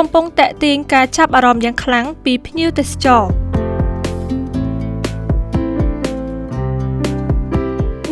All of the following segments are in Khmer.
កំពុងតាក់ទាញការចាប់អារម្មណ៍យ៉ាងខ្លាំងពីភ្ញៀវទេសចរ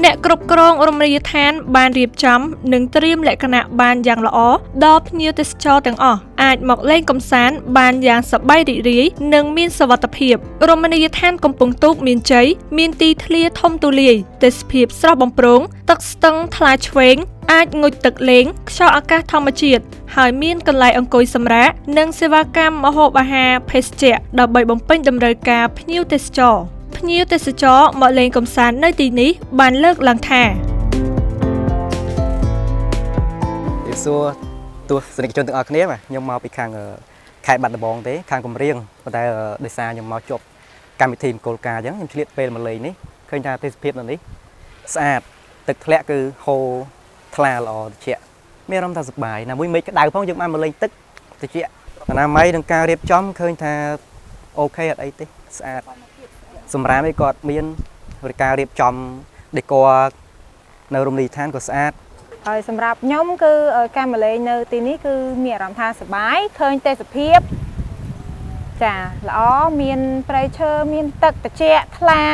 អ្នកគ្រប់គ្រងរមណីយដ្ឋានបានរៀបចំនិងត្រៀមលក្ខណៈបានយ៉ាងល្អដល់ភ្ញៀវទេសចរទាំងអស់អាចមកលេងកម្សាន្តបានយ៉ាងសប្បាយរីករាយនិងមានសុវត្ថិភាពរមណីយដ្ឋានកំពង់ទូកមានជ័យមានទីធ្លាធំទូលាយទេសភាពស្រស់បំព្រងទឹកស្ទឹងថ្លាឆ្វេងអាចងូតទឹកលេងខ្យល់អាកាសធម្មជាតិហើយមានកន្លែងអង្គុយសម្រាកនិងសេវាកម្មម្ហូបអាហារភេសជ្ជៈដើម្បីបំពេញតម្រូវការភ្ញៀវទេសចរភ្ញៀវទេសចរមកលេងកម្សាន្តនៅទីនេះបានលើកឡើងថាសួរទស្សនិកជនទាំងអស់គ្នាខ្ញុំមកពីខាងខេត្តបាត់ដំបងទេខាងកំរៀងប៉ុន្តែដោយសារខ្ញុំមកជប់កម្មវិធីមង្គលការអញ្ចឹងខ្ញុំឆ្លៀតពេលមកលេងនេះឃើញថាទេសភាពនៅនេះស្អាតទឹកធ្លាក់គឺហូរថ្លាល្អត្រជាក់មានអារម្មណ៍ថាសប្បាយណាមួយមេឃក្តៅផងយើងបានមកលេងទឹកត្រជាក់អនាម័យនឹងការរៀបចំឃើញថាអូខេអត់អីទេស្អាតសម្រាប់ឯគាត់មានការរៀបចំដេក័រនៅរមណីយដ្ឋានក៏ស្អាតហើយសម្រាប់ខ្ញុំគឺការមកលេងនៅទីនេះគឺមានអារម្មណ៍ថាសប្បាយឃើញទេសភាពចាល្អមានព្រៃឈើមានទឹកត្រជាក់ថ្លា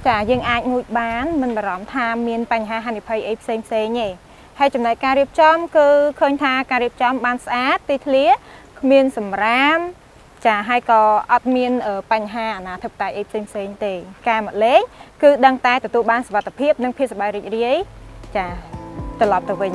ចាយើងអាចងូតបានមិនបារម្ភថាមានបញ្ហាហានិភ័យអីផ្សេងទេហើយចំណែកការរៀបចំគឺឃើញថាការរៀបចំបានស្អាតទីធ្លាគ្មានសម្រាមចាហើយក៏អត់មានបញ្ហាអនាធិបតេយ្យអីផ្សេងទេការមកលេងគឺដឹងតែទទួលបានសុវត្ថិភាពនិងភាពសប្បាយរីករាយចាត្រឡប់ទៅវិញ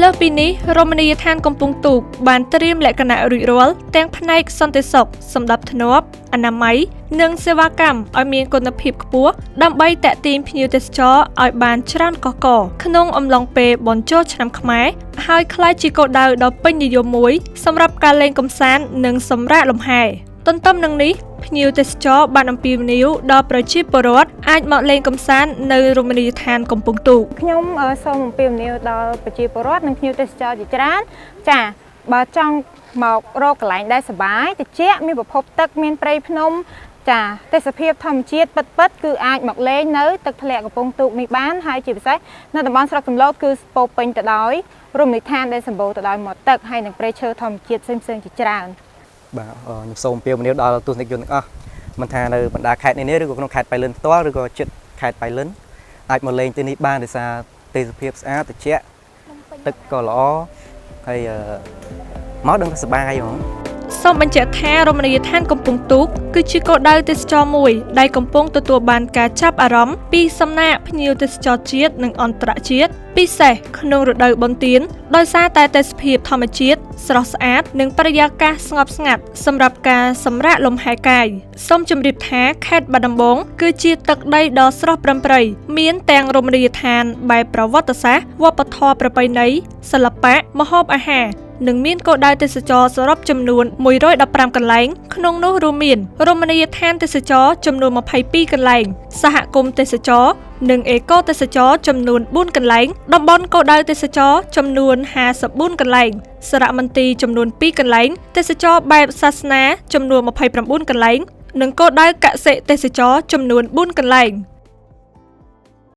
លើសពីនេះរមណីយដ្ឋានកំពង់ទូកបានត្រៀមលក្ខណៈរួចរាល់ទាំងផ្នែកសន្តិសុខសម្ដាប់ធ្នាប់អនាម័យនិងសេវាកម្មឲ្យមានគុណភាពខ្ពស់ដើម្បីតាក់ទាញភ្ញៀវទេសចរឲ្យបានច្រើនកកកក្នុងអំឡុងពេលបុណ្យចូលឆ្នាំខ្មែរហើយក្លាយជាគោលដៅដ៏ពេញនិយមមួយសម្រាប់ការលេងកម្សាន្តនិងសម្រាកលំហែទន្ទឹមនឹងនេះភ្ញៀវទេសចរបានអំពាវនាវដល់ប្រជាពលរដ្ឋអាចមកលេងកម្សាន្តនៅរមណីយដ្ឋានកំពង់ទូកខ្ញុំសូមអំពាវនាវដល់ប្រជាពលរដ្ឋនិងភ្ញៀវទេសចរជាច្រើនចាបើចង់មករកកន្លែងដែលសប្បាយត្រជាក់មានប្រភពទឹកមានព្រៃភ្នំចាទេសភាពធម្មជាតិពិតគឺអាចមកលេងនៅទឹកធ្លាក់កំពង់ទូកនេះបានហើយជាពិសេសនៅតំបន់ស្រុកសំឡូតគឺពោពេញទៅដោយរមណីយដ្ឋានដែលសម្បូរទៅដោយមាត់ទឹកហើយនិងព្រៃឈើធម្មជាតិផ្សេងៗជាច្រើនបាទខ្ញុំសូមអំពាវនាវដល់ទស្សនិកជនទាំងអស់មិនថានៅបណ្ដាខេត្តនេះឬក៏ក្នុងខេត្តប៉ៃលិនផ្ទាល់ឬក៏ជិតខេត្តប៉ៃលិនអាចមកលេងទីនេះបានដោយសារទេសភាពស្អាតត្រជាក់ទឹកក៏ល្អហើយមកដឹងថាសប្បាយហ្មងសូមបញ្ជាក់ថារមណីយដ្ឋានកំពង់ទូកគឺជាគោលដៅទេសចរមួយដែលកំពុងទទួលបានការចាប់អារម្មណ៍ពីសំណាក់ភ្ញៀវទេសចរជាតិនិងអន្តរជាតិពិសេសក្នុងរដូវបុណ្យទានដោយសារតែទេសភាពធម្មជាតិស្រស់ស្អាតនិងបរិយាកាសស្ងប់ស្ងាត់សម្រាប់ការសម្រាកលំហែកាយសូមជម្រាបថាខេត្តបាត់ដំបងគឺជាទឹកដីដ៏ស្រស់ប្រឹមប្រៃមានទាំងរមណីយដ្ឋានបែបប្រវត្តិសាស្ត្រវប្បធម៌ប្រពៃណីសិល្បៈម្ហូបអាហារនិងមានគោលដៅទេសចរសរុបចំនួន115កន្លែងក្នុងនោះរួមមានរមណីយដ្ឋានទេសចរចំនួន22កន្លែងសហគមន៍ទេសចរនិងអេកូទេសចរចំនួន4កន្លែងតំបន់គោលដៅទេសចរចំនួន54កន្លែងសារមន្ទីរចំនួន2កន្លែងទេសចរបែបសាសនាចំនួន29កន្លែងនិងគោលដៅកសិទេសចរចំនួន4កន្លែង